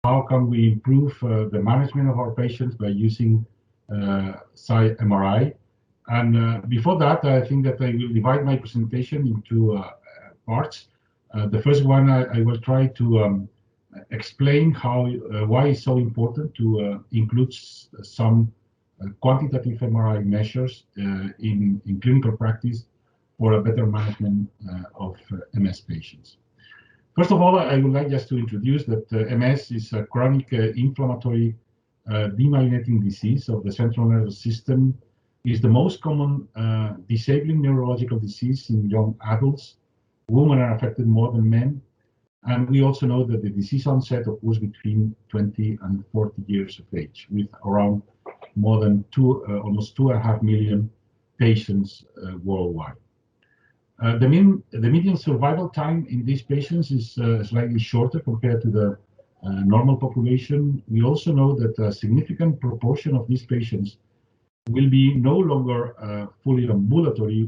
how can we improve the management of our patients by using SyMRI. And before that, I think that I will divide my presentation into parts. The first one, I will try to explain why it's so important to include some quantitative MRI measures in clinical practice for a better management of MS patients. First of all, I would like just to introduce that MS is a chronic inflammatory demyelinating disease of the central nervous system. It is the most common disabling neurological disease in young adults. Women are affected more than men. And we also know that the disease onset occurs between 20 and 40 years of age, with around more than almost 2.5 million patients worldwide. The median survival time in these patients is slightly shorter compared to the normal population. We also know that a significant proportion of these patients will be no longer fully ambulatory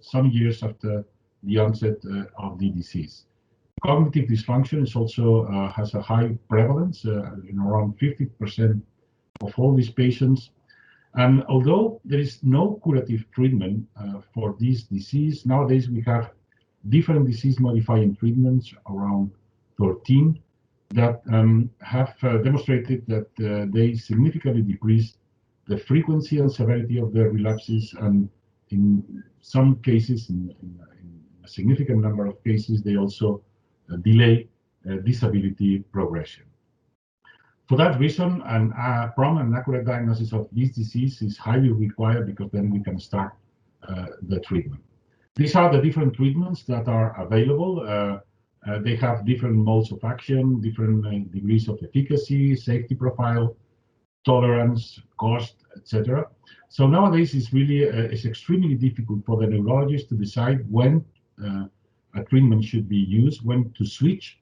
some years after the onset of the disease. Cognitive dysfunction is also has a high prevalence in around 50% of all these patients. And although there is no curative treatment for this disease, nowadays we have different disease-modifying treatments, around 13, that have demonstrated that they significantly decrease the frequency and severity of the relapses, and in some cases, in a significant number of cases, they also delay disability progression. For that reason, a prompt and accurate diagnosis of this disease is highly required, because then we can start the treatment. These are the different treatments that are available. They have different modes of action, different degrees of efficacy, safety profile, tolerance, cost, etc. So nowadays it's extremely difficult for the neurologist to decide when a treatment should be used, when to switch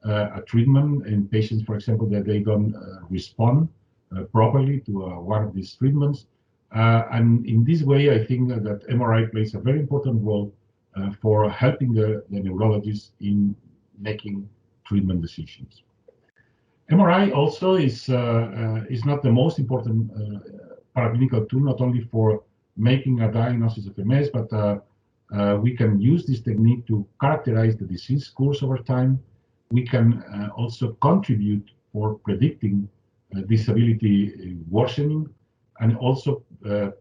a treatment in patients, for example, that they don't respond properly to one of these treatments. And in this way, I think that MRI plays a very important role for helping the neurologists in making treatment decisions. MRI also is not the most important paraclinical tool, not only for making a diagnosis of MS, but we can use this technique to characterize the disease course over time. We can also contribute for predicting disability worsening, and also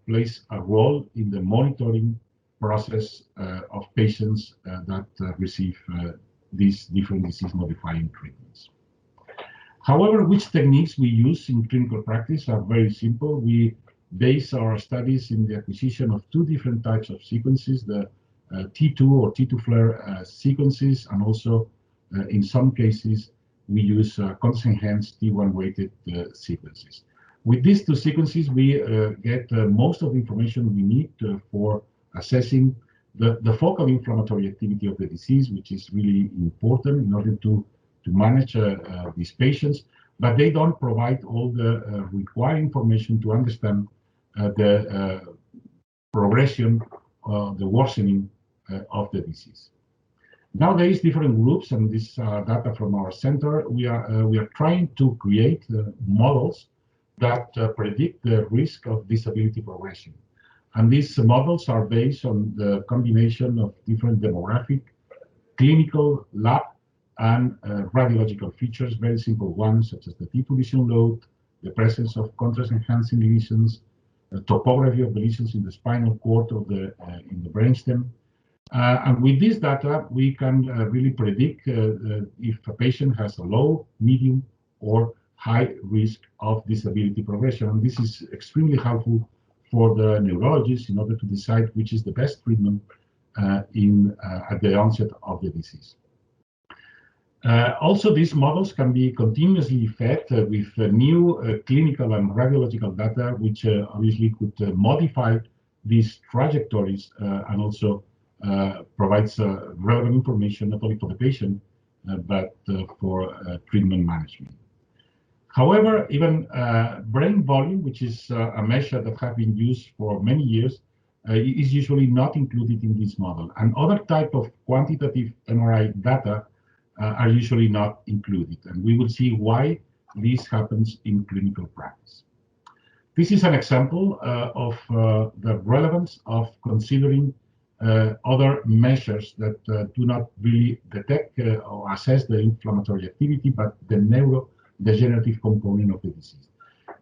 plays a role in the monitoring process of patients that receive these different disease-modifying treatments. However, which techniques we use in clinical practice are very simple. We base our studies in the acquisition of two different types of sequences, the T2 or T2 FLAIR sequences, and also in some cases we use constrain-enhanced T1 weighted sequences. With these two sequences, we get most of the information we need for assessing the focal inflammatory activity of the disease, which is really important in order to manage these patients, but they don't provide all the required information to understand the progression, the worsening of the disease. Nowadays, different groups, and this data from our center, we are trying to create models that predict the risk of disability progression. And these models are based on the combination of different demographic, clinical, lab, and radiological features, very simple ones, such as the T2 lesion load, the presence of contrast-enhancing lesions, the topography of the lesions in the spinal cord or in the brainstem. And with this data, we can really predict if a patient has a low, medium, or high risk of disability progression. And this is extremely helpful for the neurologist in order to decide which is the best treatment at the onset of the disease. Also, these models can be continuously fed with new clinical and radiological data, which obviously could modify these trajectories and also provides relevant information not only for the patient, but for treatment management. However, even brain volume, which is a measure that has been used for many years, is usually not included in this model. And other type of quantitative MRI data are usually not included. And we will see why this happens in clinical practice. This is an example of the relevance of considering other measures that do not really detect or assess the inflammatory activity, but the neurodegenerative component of the disease.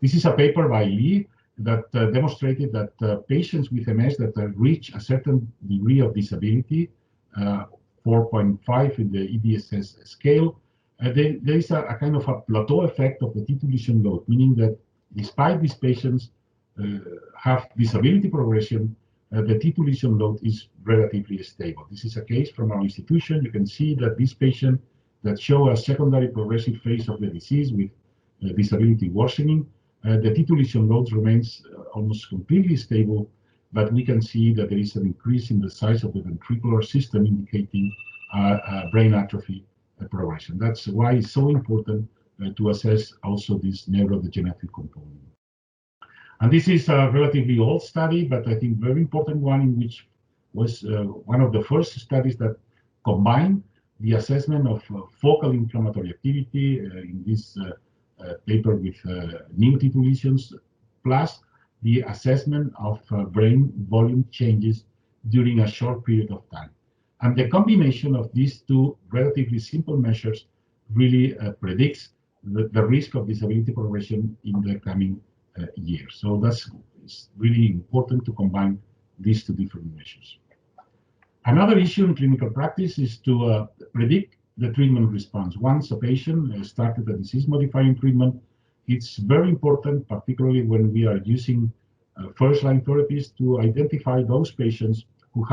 This is a paper by Lee that demonstrated that patients with MS that reach a certain degree of disability, 4.5 in the EDSS scale, there is a kind of a plateau effect of the T2 lesion load, meaning that despite these patients have disability progression, the T2 lesion load is relatively stable. This is a case from our institution. You can see that this patient that show a secondary progressive phase of the disease with disability worsening, the T2 lesion load remains almost completely stable, but we can see that there is an increase in the size of the ventricular system indicating brain atrophy progression. That's why it's so important to assess also this neurodegenerative component. And this is a relatively old study, but I think very important one, in which was one of the first studies that combined the assessment of focal inflammatory activity in this paper with new T2 lesions, plus the assessment of brain volume changes during a short period of time. And the combination of these two relatively simple measures really predicts the risk of disability progression in the coming years. So it's really important to combine these two different measures. Another issue in clinical practice is to predict the treatment response. Once a patient started a disease-modifying treatment, it's very important, particularly when we are using first-line therapies, to identify those patients who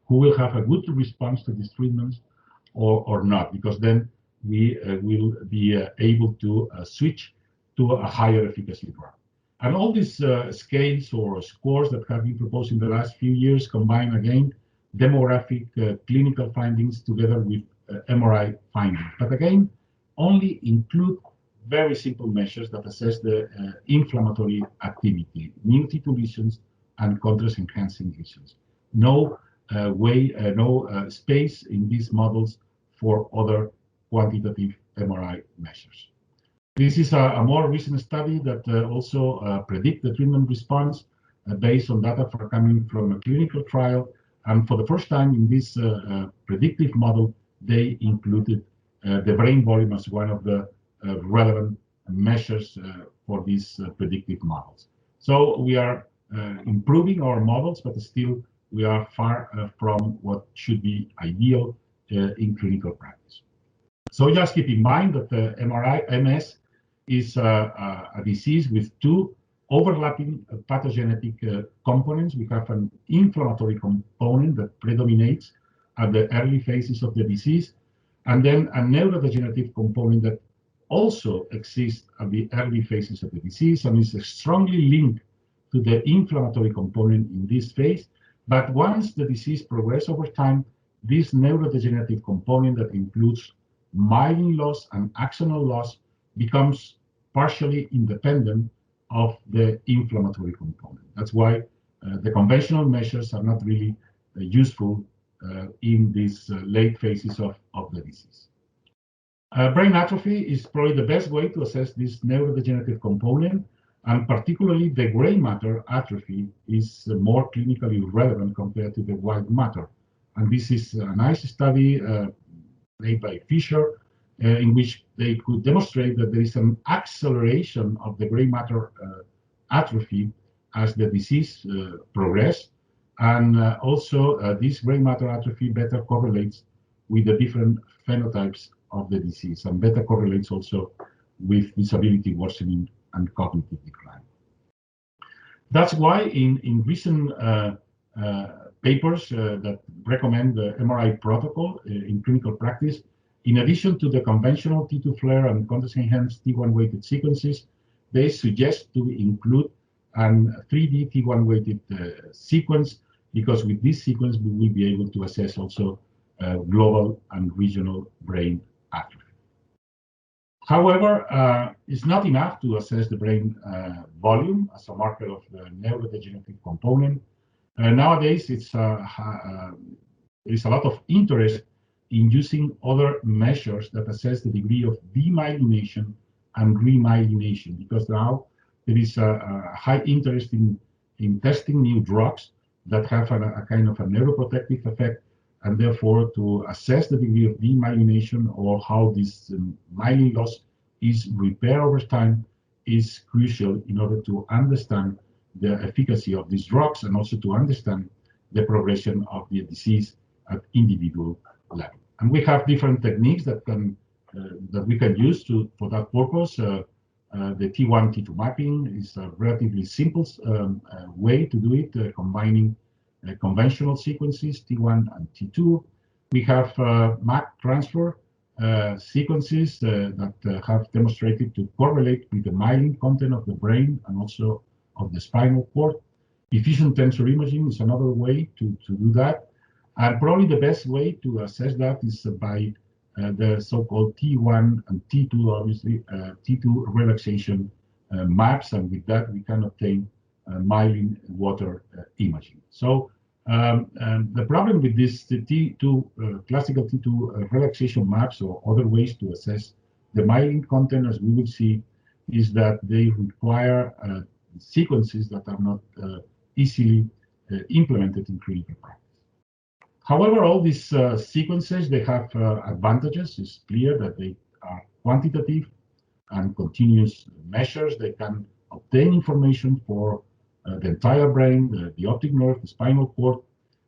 will have a good response to these treatments or not, because then we will be able to switch to a higher efficacy drug. And all these scales or scores that have been proposed in the last few years combine, again, demographic clinical findings together with MRI findings. But again, only include very simple measures that assess the inflammatory activity, new T2 lesions and contrast-enhancing lesions. No space in these models for other quantitative MRI measures. This is a more recent study that also predict the treatment response based on data coming from a clinical trial. And for the first time in this predictive model, they included the brain volume as one of the relevant measures for these predictive models. So we are improving our models, but still we are far from what should be ideal in clinical practice. So just keep in mind that MS is a disease with two overlapping pathogenic components. We have an inflammatory component that predominates at the early phases of the disease, and then a neurodegenerative component that also exists at the early phases of the disease and is strongly linked to the inflammatory component in this phase. But once the disease progresses over time, this neurodegenerative component that includes myelin loss and axonal loss becomes partially independent of the inflammatory component. That's why the conventional measures are not really useful in these late phases of the disease. Brain atrophy is probably the best way to assess this neurodegenerative component, and particularly the gray matter atrophy is more clinically relevant compared to the white matter. And this is a nice study made by Fisher, in which they could demonstrate that there is an acceleration of the gray matter atrophy as the disease progresses. And also this gray matter atrophy better correlates with the different phenotypes of the disease and better correlates also with disability worsening and cognitive decline. That's why in recent papers that recommend the MRI protocol in clinical practice, in addition to the conventional T2 FLAIR and contrast-enhanced T1 weighted sequences, they suggest to include an 3D T1 weighted sequence, because with this sequence we will be able to assess also global and regional brain atrophy. However, it's not enough to assess the brain volume as a marker of the neurodegenerative component. Nowadays, there is a lot of interest in using other measures that assess the degree of demyelination and remyelination, because now there is a high interest in testing new drugs that have a kind of a neuroprotective effect, and therefore to assess the degree of demyelination or how this myelin loss is repaired over time is crucial in order to understand the efficacy of these drugs and also to understand the progression of the disease at individual level. And we have different techniques that we can use for that purpose. The T1, T2 mapping is a relatively simple way to do it, combining conventional sequences, T1 and T2. We have map transfer sequences that have demonstrated to correlate with the myelin content of the brain and also of the spinal cord. Diffusion tensor imaging is another way to do that. And probably the best way to assess that is by the so-called T1 and T2, obviously, T2 relaxation maps, and with that we can obtain myelin water imaging. So the problem with this T2, classical T2 relaxation maps or other ways to assess the myelin content, as we will see, is that they require sequences that are not easily implemented in clinical practice. However, all these sequences, they have advantages. It's clear that they are quantitative and continuous measures. They can obtain information for the entire brain, the optic nerve, the spinal cord.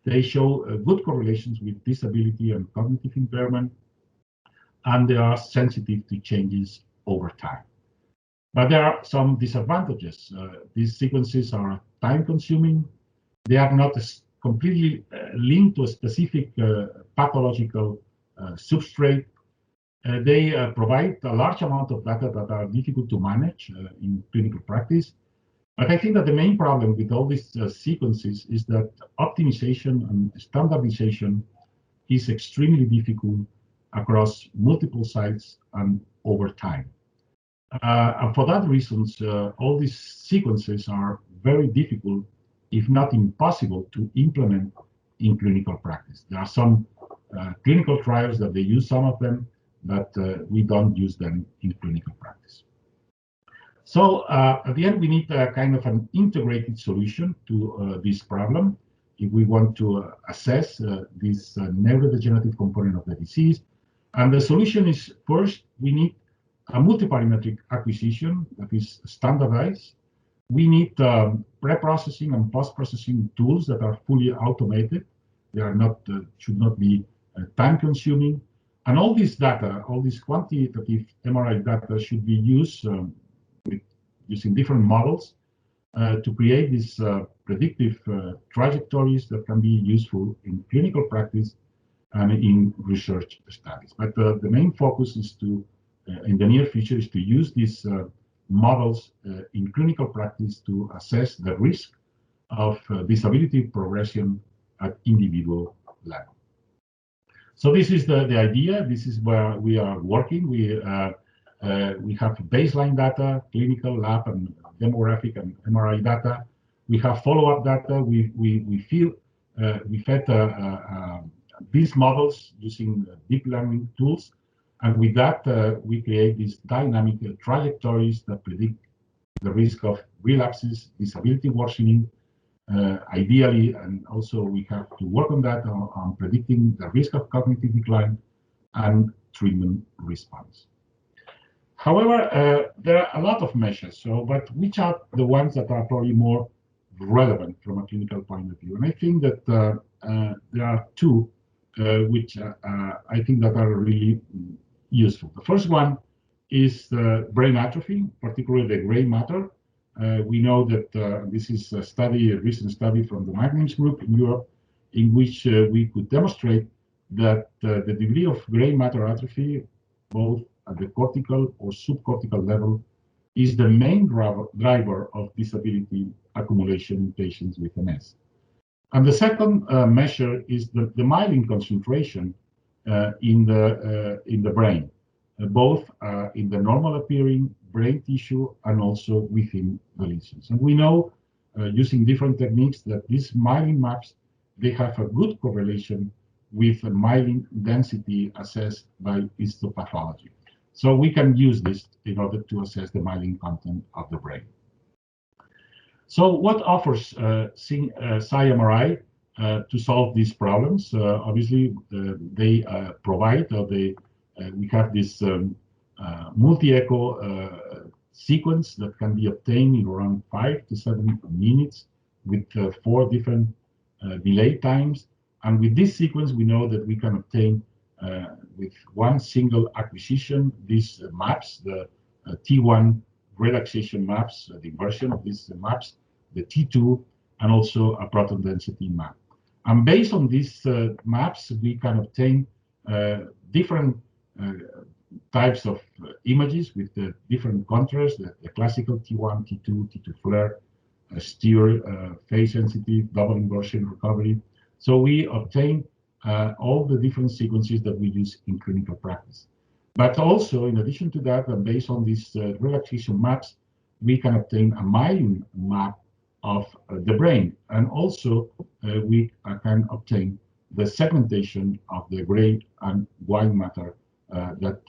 They show good correlations with disability and cognitive impairment, and they are sensitive to changes over time. But there are some disadvantages. These sequences are time-consuming. They are not completely linked to a specific pathological substrate. They provide a large amount of data that are difficult to manage in clinical practice. But I think that the main problem with all these sequences is that optimization and standardization is extremely difficult across multiple sites and over time. And for that reason, all these sequences are very difficult, if not impossible, to implement in clinical practice. There are some clinical trials that they use some of them, but we don't use them in clinical practice. So at the end, we need a kind of an integrated solution to this problem if we want to assess this neurodegenerative component of the disease. And the solution is, first, we need a multiparametric acquisition that is standardized. We need pre-processing and post-processing tools that are fully automated. They are not should not be time-consuming. And all this data, all this quantitative MRI data, should be used using different models to create these predictive trajectories that can be useful in clinical practice and in research studies. But the main focus is to, in the near future, is to use these models in clinical practice to assess the risk of disability progression at individual level. So this is the idea. This is where we are working. We have baseline data, clinical, lab, and demographic and MRI data. We have follow-up data. We fed these models using deep learning tools, and with that we create these dynamic trajectories that predict the risk of relapses, disability worsening, ideally, and also we have to work on that on predicting the risk of cognitive decline and treatment response. However, there are a lot of measures, but which are the ones that are probably more relevant from a clinical point of view? And I think that there are two which I think that are really useful. The first one is brain atrophy, particularly the gray matter. We know that this is a recent study from the Magnus group in Europe, in which we could demonstrate that the degree of gray matter atrophy, both at the cortical or subcortical level, is the main driver of disability accumulation in patients with MS. And the second measure is the myelin concentration in the brain, both in the normal appearing brain tissue and also within the lesions. And we know, using different techniques, that these myelin maps, they have a good correlation with myelin density assessed by histopathology. So we can use this in order to assess the myelin content of the brain. So what offers SyMRI to solve these problems? Obviously, they provide, or we have this Multiecho sequence that can be obtained in around 5 to 7 minutes with 4 different delay times. And with this sequence, we know that we can obtain with one single acquisition these maps, the T1 relaxation maps, the inversion of these maps, the T2, and also a proton density map. And based on these maps, we can obtain different types of images with the different contrasts, the classical T1, T2, T2 flare, steer, phase sensitive, double inversion recovery. So we obtain all the different sequences that we use in clinical practice. But also, in addition to that, and based on these relaxation maps, we can obtain a myelin map of the brain. And also, we can obtain the segmentation of the gray and white matter that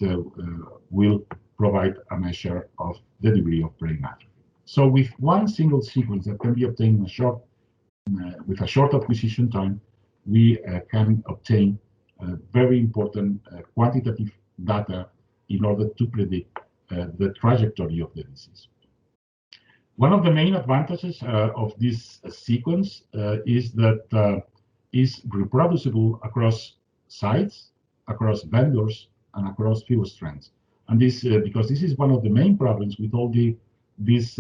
will provide a measure of the degree of brain atrophy. So with one single sequence that can be obtained with a short acquisition time, we can obtain very important quantitative data in order to predict the trajectory of the disease. One of the main advantages of this sequence is that it's reproducible across sites, across vendors, and across field strengths. And this because this is one of the main problems with all these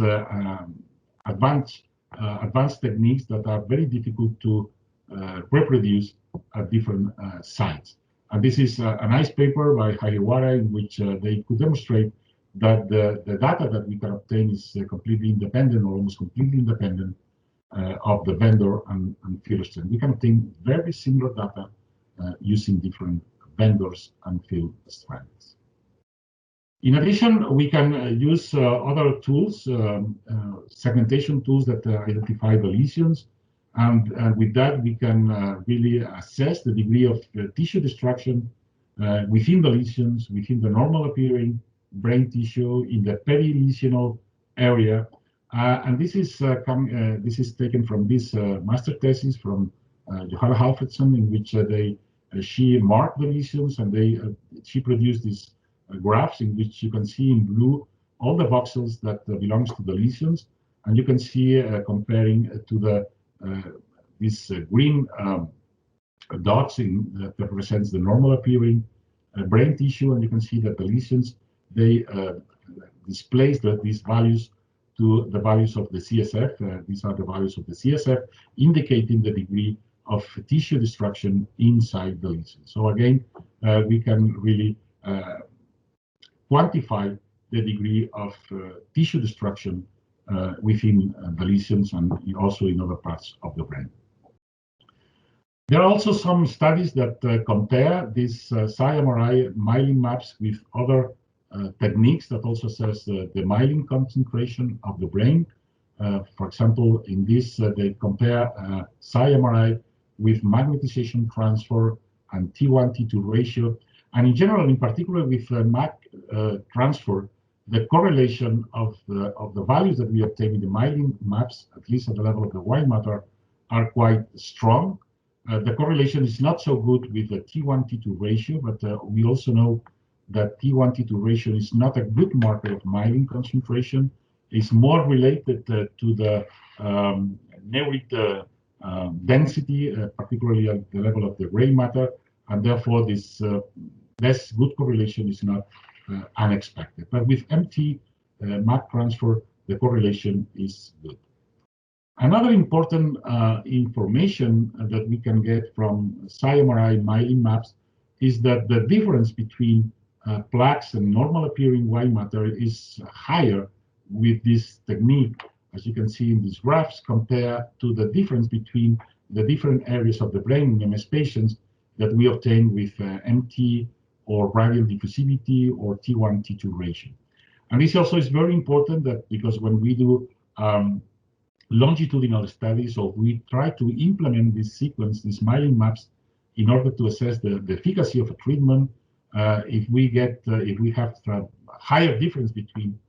advanced techniques that are very difficult to reproduce at different sites. And this is a nice paper by Hagiwara in which they could demonstrate that the data that we can obtain is completely independent or almost completely independent of the vendor and field strength. We can obtain very similar data using different vendors and field strengths. In addition, we can use other tools, segmentation tools that identify the lesions. And with that, we can really assess the degree of tissue destruction within the lesions, within the normal appearing brain tissue, in the perilesional area. And this is taken from this master thesis from Johanna Halfredson, in which she marked the lesions, and she produced these graphs in which you can see in blue all the voxels that belongs to the lesions, and you can see comparing to the these green dots that represents the normal appearing brain tissue, and you can see that the lesions they displace these values to the values of the CSF. These are the values of the CSF, indicating the degree of tissue destruction inside the lesion. So again, we can really quantify the degree of tissue destruction within the lesions and also in other parts of the brain. There are also some studies that compare these SyMRI myelin maps with other techniques that also assess the myelin concentration of the brain. For example, in this, they compare SyMRI with magnetization transfer and T1, T2 ratio. And in general, in particular with MAC transfer, the correlation of the values that we obtain in the myelin maps, at least at the level of the white matter, are quite strong. The correlation is not so good with the T1, T2 ratio, but we also know that T1, T2 ratio is not a good marker of myelin concentration. It's more related to the neurid density, particularly at the level of the gray matter, and therefore this less good correlation is not unexpected. But with MT MAC transfer, the correlation is good. Another important information that we can get from SyMRI myelin maps is that the difference between plaques and normal appearing white matter is higher with this technique, as you can see in these graphs, compared to the difference between the different areas of the brain in MS patients that we obtain with MT or radial diffusivity or T1, T2 ratio. And this also is very important because when we do longitudinal studies, or we try to implement this sequence, these myelin maps, in order to assess the efficacy of a treatment. If we have a higher difference between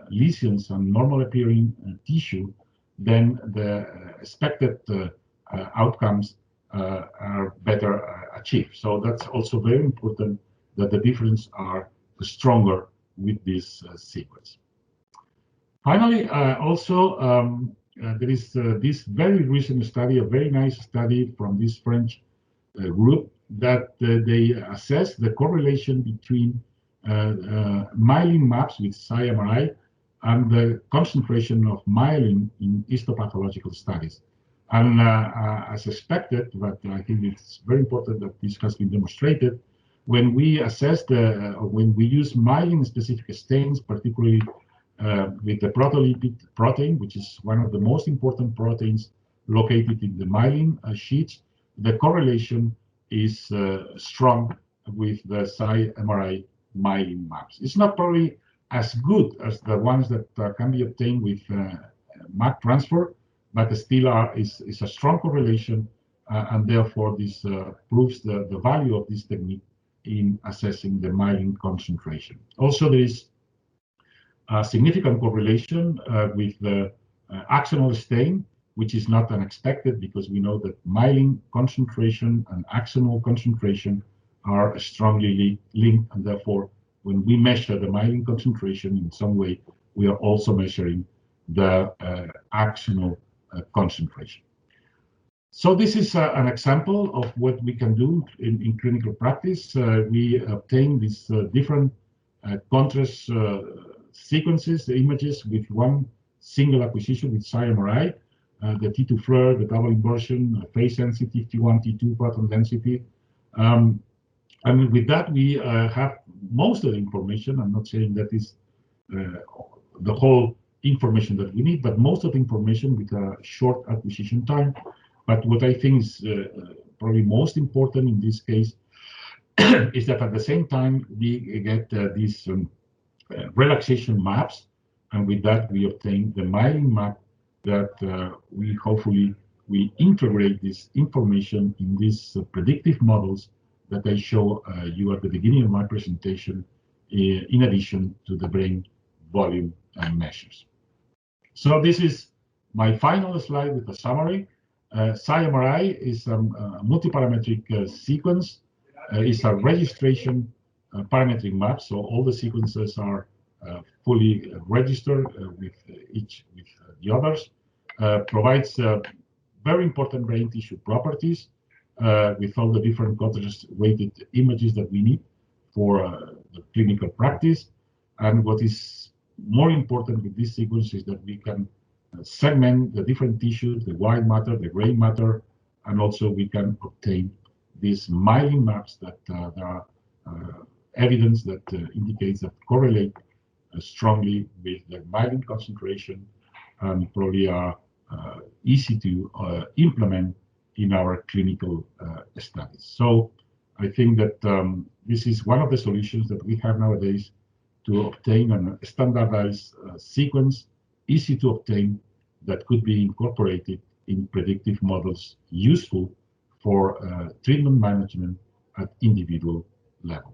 lesions and normal appearing tissue, then the expected outcomes are better achieved. So that's also very important that the difference are stronger with this sequence. Finally, there is this very recent study, a very nice study from this French group that they assess the correlation between myelin maps with SyMRI and the concentration of myelin in histopathological studies. And as expected, but I think it's very important that this has been demonstrated, when we assess when we use myelin-specific stains, particularly with the protolipid protein, which is one of the most important proteins located in the myelin sheets, the correlation is strong with the SyMRI myelin maps. It's not probably as good as the ones that can be obtained with MAC transfer, but still is a strong correlation, and therefore this proves the value of this technique in assessing the myelin concentration. Also, there is a significant correlation with the axonal stain, which is not unexpected because we know that myelin concentration and axonal concentration are strongly linked, and therefore when we measure the myelin concentration in some way, we are also measuring the axonal concentration. So this is an example of what we can do in clinical practice. We obtain these different contrast sequences, the images with one single acquisition with SyMRI, the T2 FLIR, the double inversion, phase sensitive, T1, T2 proton density. And with that, we have most of the information. I'm not saying that is the whole information that we need, but most of the information with a short acquisition time. But what I think is probably most important in this case is that at the same time, we get these relaxation maps, and with that, we obtain the myelin map that we hopefully integrate this information in these predictive models that I show you at the beginning of my presentation, in addition to the brain volume measures. So this is my final slide with a summary. SyMRI is a multiparametric sequence. It's a registration parametric map, so all the sequences are fully registered with the others. Provides very important brain tissue properties with all the different contrast-weighted images that we need for the clinical practice. And what is more important with this sequence is that we can segment the different tissues, the white matter, the gray matter, and also we can obtain these myelin maps that there are evidence that indicates that correlate strongly with the myelin concentration and probably are easy to implement in our clinical studies. So I think that this is one of the solutions that we have nowadays to obtain a standardized sequence, easy to obtain, that could be incorporated in predictive models useful for treatment management at individual level.